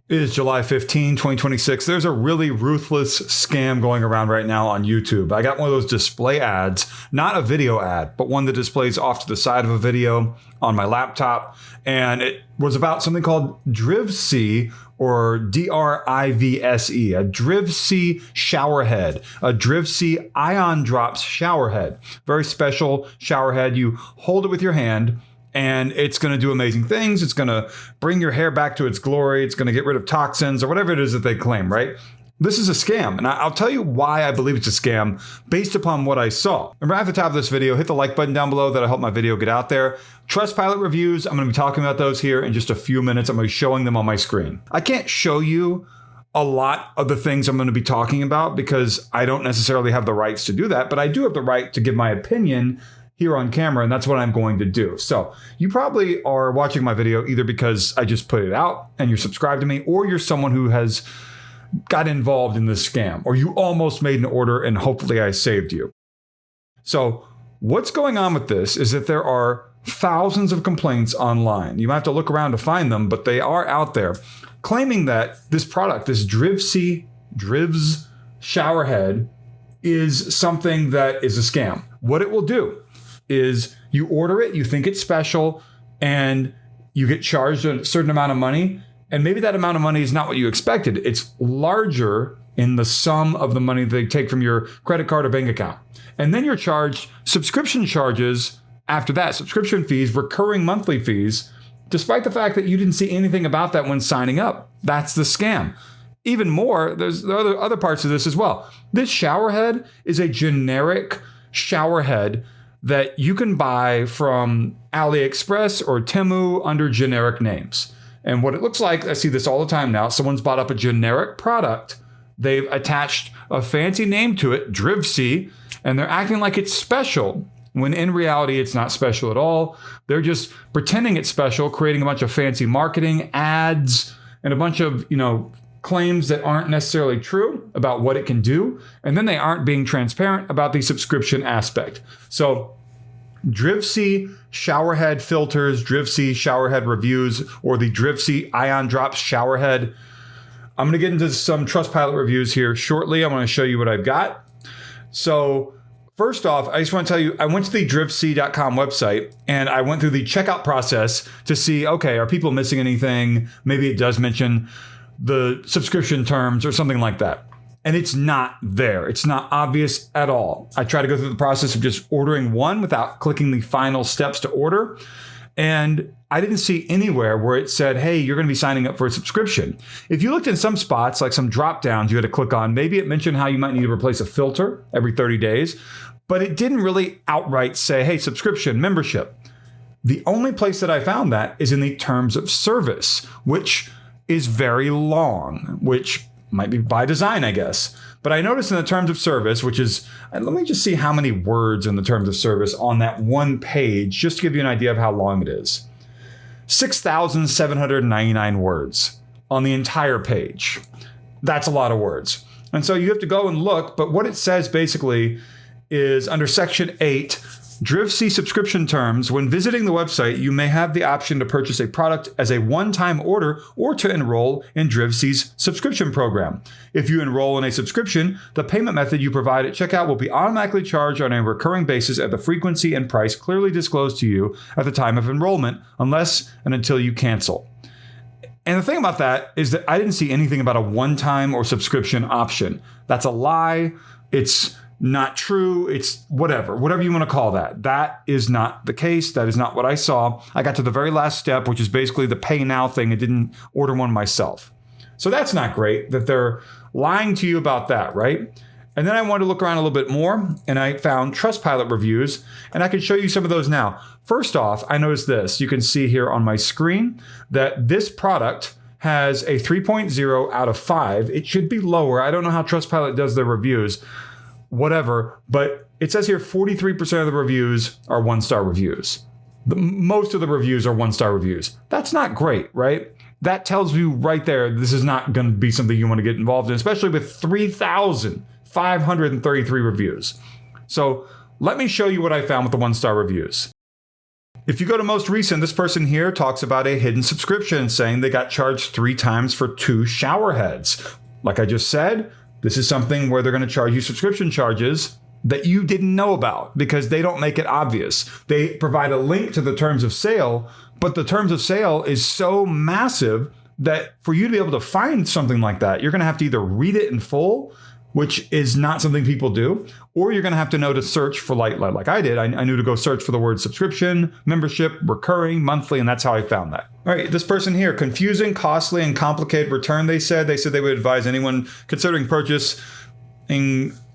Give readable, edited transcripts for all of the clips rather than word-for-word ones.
It is July 15, 2026. There's a really ruthless scam going around right now on YouTube. I got one of those display ads, not a video ad, but one that displays off to the side of a video on my laptop. And it was about something called DrivC, or DRIVSE, a DrivC shower head, a DrivC ion drops shower head. Very special shower head. You hold it with your hand, and it's going to do amazing things. It's going to bring your hair back to its glory. It's going to get rid of toxins or whatever it is that they claim, right? This is a scam, and I'll tell you why I believe it's a scam based upon what I saw. And right at the top of this video, hit the like button down below. That'll help my video get out there. Trustpilot reviews, I'm going to be talking about those here in just a few minutes. I'm going to be showing them on my screen. I can't show you a lot of the things I'm going to be talking about because I don't necessarily have the rights to do that, but I do have the right to give my opinion here on camera, and that's what I'm going to do. So you probably are watching my video either because I just put it out and you're subscribed to me, or you're someone who has got involved in this scam, or you almost made an order and hopefully I saved you. So what's going on with this is that there are thousands of complaints online. You might have to look around to find them, but they are out there claiming that this product, this Driv's shower head, is something that is a scam. What it will do is you order it, you think it's special, and you get charged a certain amount of money. And maybe that amount of money is not what you expected. It's larger in the sum of the money they take from your credit card or bank account. And then you're charged subscription charges after that, subscription fees, recurring monthly fees, despite the fact that you didn't see anything about that when signing up. That's the scam. Even more, there's other parts of this as well. This shower head is a generic shower head that you can buy from AliExpress or Temu under generic names. And what it looks like, I see this all the time now, someone's bought up a generic product, they've attached a fancy name to it, DrivC, and they're acting like it's special, when in reality it's not special at all. They're just pretending it's special, creating a bunch of fancy marketing, ads, and a bunch of, claims that aren't necessarily true about what it can do, and then they aren't being transparent about the subscription aspect. So DrivC showerhead filters, DrivC showerhead reviews, or the DrivC ion drops showerhead. I'm going to get into some Trustpilot reviews here shortly. I'm going to show you what I've got. So first off, I just want to tell you, I went to the drivc.com website and I went through the checkout process to see, okay, are people missing anything? Maybe it does mention the subscription terms or something like that. And it's not there. It's not obvious at all. I tried to go through the process of just ordering one without clicking the final steps to order. And I didn't see anywhere where it said, hey, you're going to be signing up for a subscription. If you looked in some spots, like some drop downs you had to click on, maybe it mentioned how you might need to replace a filter every 30 days, but it didn't really outright say, hey, subscription, membership. The only place that I found that is in the terms of service, which is very long, which might be by design, I guess. But I noticed in the terms of service, which is, let me just see how many words in the terms of service on that one page, just to give you an idea of how long it is. 6,799 words on the entire page. That's a lot of words. And so you have to go and look, but what it says basically is under section 8, DrivC subscription terms. When visiting the website, you may have the option to purchase a product as a one-time order or to enroll in DrivC's subscription program. If you enroll in a subscription, the payment method you provide at checkout will be automatically charged on a recurring basis at the frequency and price clearly disclosed to you at the time of enrollment, unless and until you cancel. And the thing about that is that I didn't see anything about a one-time or subscription option. That's a lie. It's not true. It's whatever you want to call that. That is not the case. That is not what I saw. I got to the very last step, which is basically the pay now thing. I didn't order one myself. So that's not great that they're lying to you about that, right? And then I wanted to look around a little bit more and I found Trustpilot reviews, and I can show you some of those now. First off, I noticed this. You can see here on my screen that this product has a 3.0 out of 5. It should be lower. I don't know how Trustpilot does their reviews. Whatever, but it says here 43% of the reviews are one-star reviews. Most of the reviews are one-star reviews. That's not great, right? That tells you right there, this is not going to be something you want to get involved in, especially with 3,533 reviews. So let me show you what I found with the one-star reviews. If you go to most recent, this person here talks about a hidden subscription, saying they got charged 3 times for 2 shower heads. Like I just said, this is something where they're going to charge you subscription charges that you didn't know about because they don't make it obvious. They provide a link to the terms of sale, but the terms of sale is so massive that for you to be able to find something like that, you're going to have to either read it in full, which is not something people do, or you're going to have to know to search for like I did. I knew to go search for the word subscription, membership, recurring, monthly, and that's how I found that. All right, this person here, confusing, costly, and complicated return, they said they would advise anyone considering purchasing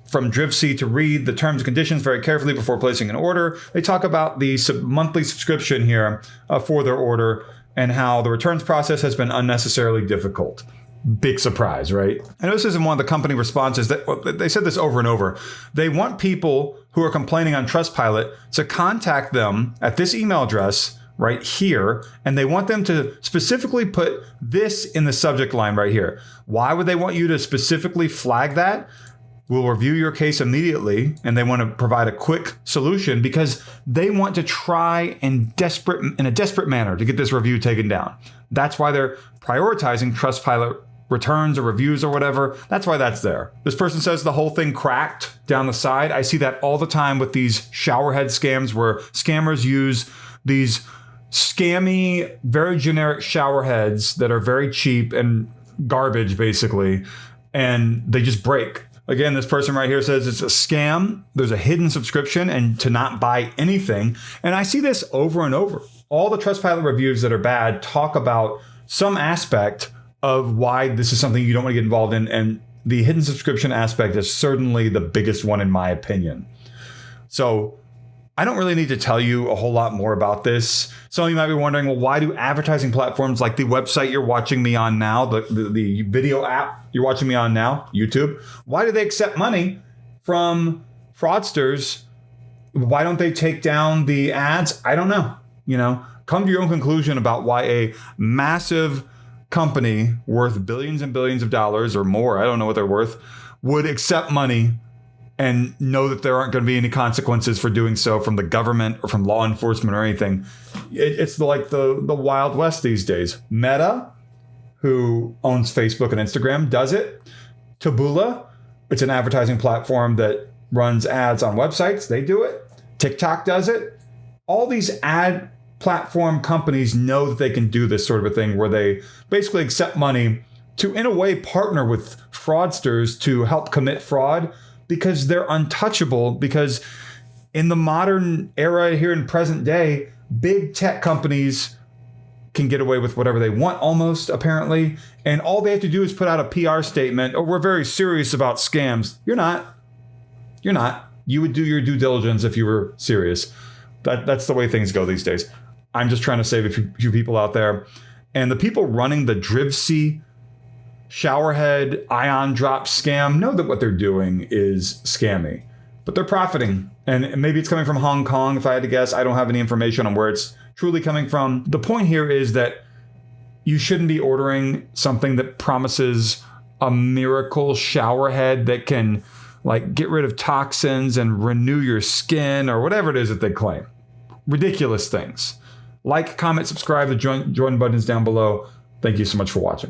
from Drivsea to read the terms and conditions very carefully before placing an order. They talk about the monthly subscription here for their order and how the returns process has been unnecessarily difficult. Big surprise, right? I know this isn't one of the company responses. That they said this over and over. They want people who are complaining on Trustpilot to contact them at this email address right here, and they want them to specifically put this in the subject line right here. Why would they want you to specifically flag that? We'll review your case immediately, and they want to provide a quick solution because they want to try in a desperate manner to get this review taken down. That's why they're prioritizing Trustpilot returns or reviews or whatever. That's why that's there. This person says the whole thing cracked down the side. I see that all the time with these showerhead scams where scammers use these scammy, very generic showerheads that are very cheap and garbage, basically, and they just break. Again, this person right here says it's a scam. There's a hidden subscription and to not buy anything. And I see this over and over. All the Trustpilot reviews that are bad talk about some aspect of why this is something you don't want to get involved in. And the hidden subscription aspect is certainly the biggest one in my opinion. So I don't really need to tell you a whole lot more about this. Some of you might be wondering, well, why do advertising platforms like the website you're watching me on now, the video app you're watching me on now, YouTube, why do they accept money from fraudsters? Why don't they take down the ads? I don't know. Come to your own conclusion about why a massive company worth billions and billions of dollars or more, I don't know what they're worth, would accept money and know that there aren't going to be any consequences for doing so from the government or from law enforcement or anything. It's like the Wild West these days. Meta, who owns Facebook and Instagram, does it. Taboola, it's an advertising platform that runs ads on websites. They do it. TikTok does it. All these ad platform companies know that they can do this sort of a thing where they basically accept money to, in a way, partner with fraudsters to help commit fraud, because they're untouchable. Because in the modern era here in present day, big tech companies can get away with whatever they want almost, apparently. And all they have to do is put out a PR statement, oh, we're very serious about scams. You're not. You're not. You would do your due diligence if you were serious. That's the way things go these days. I'm just trying to save a few people out there. And the people running the Drivsea showerhead ion drop scam know that what they're doing is scammy, but they're profiting. And maybe it's coming from Hong Kong, if I had to guess. I don't have any information on where it's truly coming from. The point here is that you shouldn't be ordering something that promises a miracle showerhead that can get rid of toxins and renew your skin or whatever it is that they claim. Ridiculous things. Like, comment, subscribe. The join buttons down below. Thank you so much for watching.